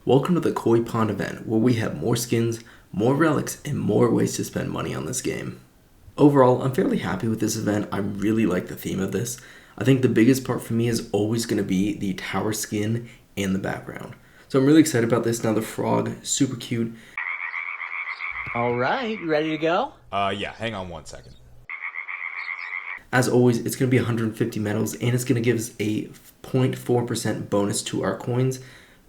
Welcome to the Koi Pond event, where we have more skins, more relics, and more ways to spend money on this game. Overall, I'm fairly happy with this event. I really like the theme of this. I think the biggest part for me is always going to be the tower skin and the background. So I'm really excited about this. Now the frog, super cute. Alright, you ready to go? Yeah, hang on 1 second. As always, it's going to be 150 medals, and it's going to give us a 0.4% bonus to our coins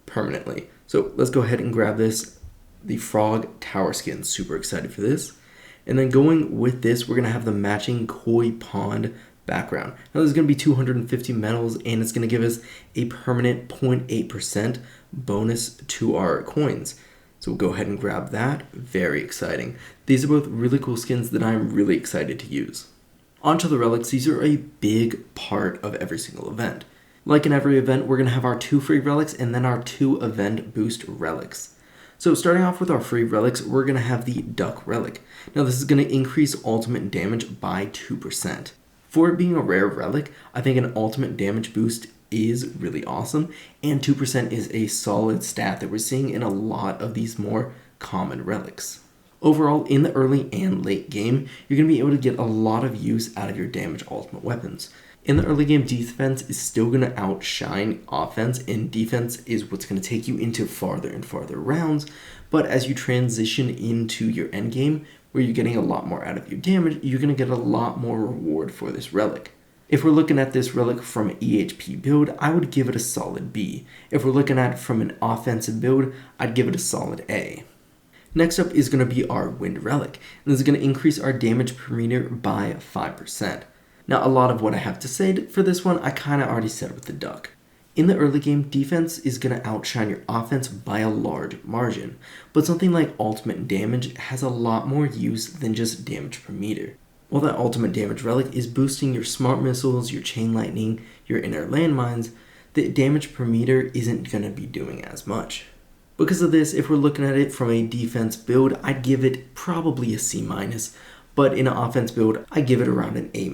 permanently. So let's go ahead and grab this, the frog tower skin. Super excited for this. And then going with this, we're going to have the matching koi pond background. Now this is going to be 250 medals, and it's going to give us a permanent 0.8% bonus to our coins. So we'll go ahead and grab that. Very exciting. These are both really cool skins that I'm really excited to use. Onto the relics. These are a big part of every single event. Like in every event, we're going to have our 2 free relics and then our 2 event boost relics. So starting off with our free relics, we're going to have the duck relic. Now this is going to increase ultimate damage by 2%. For it being a rare relic, I think an ultimate damage boost is really awesome, and 2% is a solid stat that we're seeing in a lot of these more common relics. Overall, in the early and late game, you're going to be able to get a lot of use out of your damage ultimate weapons. In the early game, defense is still going to outshine offense, and defense is what's going to take you into farther and farther rounds, but as you transition into your end game, where you're getting a lot more out of your damage, you're going to get a lot more reward for this relic. If we're looking at this relic from an EHP build, I would give it a solid B. If we're looking at it from an offensive build, I'd give it a solid A. Next up is going to be our Wind Relic, and this is going to increase our damage per meter by 5%. Now, a lot of what I have to say for this one, I kind of already said with the duck. In the early game, defense is going to outshine your offense by a large margin, but something like ultimate damage has a lot more use than just damage per meter. While that ultimate damage relic is boosting your smart missiles, your chain lightning, your inner landmines, the damage per meter isn't going to be doing as much. Because of this, if we're looking at it from a defense build, I'd give it probably a C-, but in an offense build, I'd give it around an A-.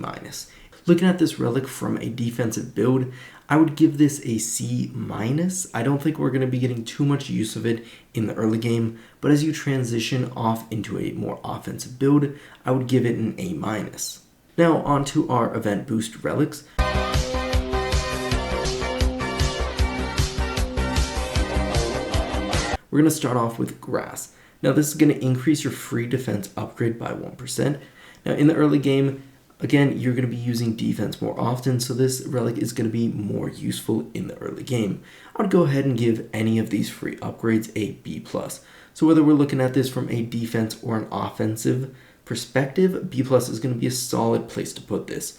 Looking at this relic from a defensive build, I would give this a C-. I don't think we're going to be getting too much use of it in the early game, but as you transition off into a more offensive build, I would give it an A-. Now onto our event boost relics. We're going to start off with Grass. Now this is going to increase your free defense upgrade by 1%. Now in the early game, again, you're going to be using defense more often, so this relic is going to be more useful in the early game. I would go ahead and give any of these free upgrades a B+. So whether we're looking at this from a defense or an offensive perspective, B+ is going to be a solid place to put this.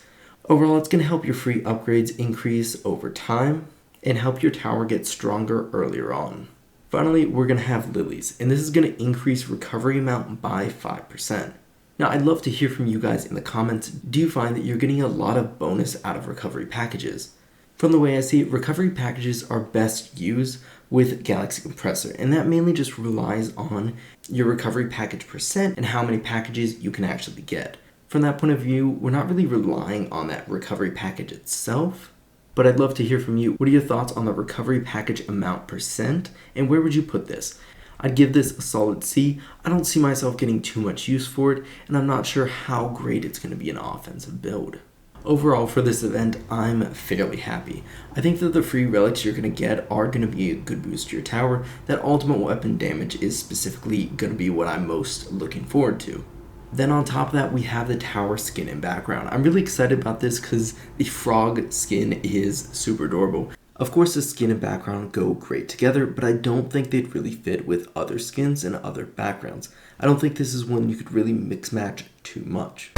Overall, it's going to help your free upgrades increase over time and help your tower get stronger earlier on. Finally, we're going to have Lilies, and this is going to increase recovery amount by 5%. Now, I'd love to hear from you guys in the comments. Do you find that you're getting a lot of bonus out of recovery packages? From the way I see it, recovery packages are best used with Galaxy Compressor, and that mainly just relies on your recovery package percent and how many packages you can actually get. From that point of view, we're not really relying on that recovery package itself, but I'd love to hear from you. What are your thoughts on the recovery package amount percent, and where would you put this? I'd give this a solid C. I don't see myself getting too much use for it, and I'm not sure how great it's going to be in an offensive build. Overall, for this event, I'm fairly happy. I think that the free relics you're going to get are going to be a good boost to your tower. That ultimate weapon damage is specifically going to be what I'm most looking forward to. Then on top of that, we have the tower skin and background. I'm really excited about this because the frog skin is super adorable. Of course, the skin and background go great together, but I don't think they'd really fit with other skins and other backgrounds. I don't think this is one you could really mix match too much.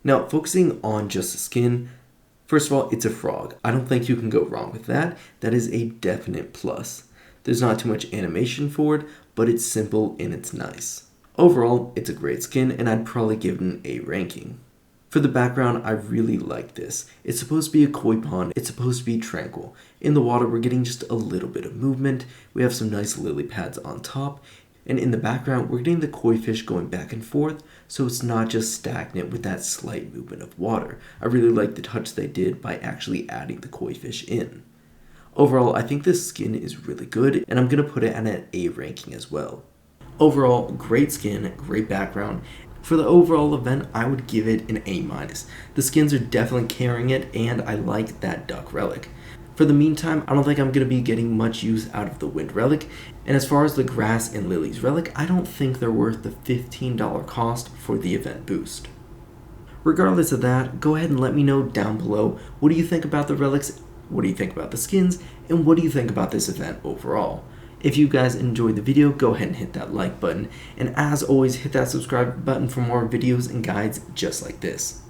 Now, focusing on just the skin, first of all, it's a frog. I don't think you can go wrong with that. That is a definite plus. There's not too much animation for it, but it's simple and it's nice. Overall, it's a great skin, and I'd probably give it an A ranking. For the background, I really like this. It's supposed to be a koi pond. It's supposed to be tranquil. In the water, we're getting just a little bit of movement. We have some nice lily pads on top, And in the background, we're getting the koi fish going back and forth, so it's not just stagnant with that slight movement of water. I really like the touch they did by actually adding the koi fish in. Overall, I think this skin is really good, and I'm going to put it at an A ranking as well. Overall, great skin, great background. For the overall event, I would give it an A-. The skins are definitely carrying it, and I like that duck relic. For the meantime, I don't think I'm going to be getting much use out of the wind relic, and as far as the grass and lilies relic, I don't think they're worth the $15 cost for the event boost. Regardless of that, go ahead and let me know down below, what do you think about the relics, what do you think about the skins, and what do you think about this event overall? If you guys enjoyed the video, go ahead and hit that like button, and as always, hit that subscribe button for more videos and guides just like this.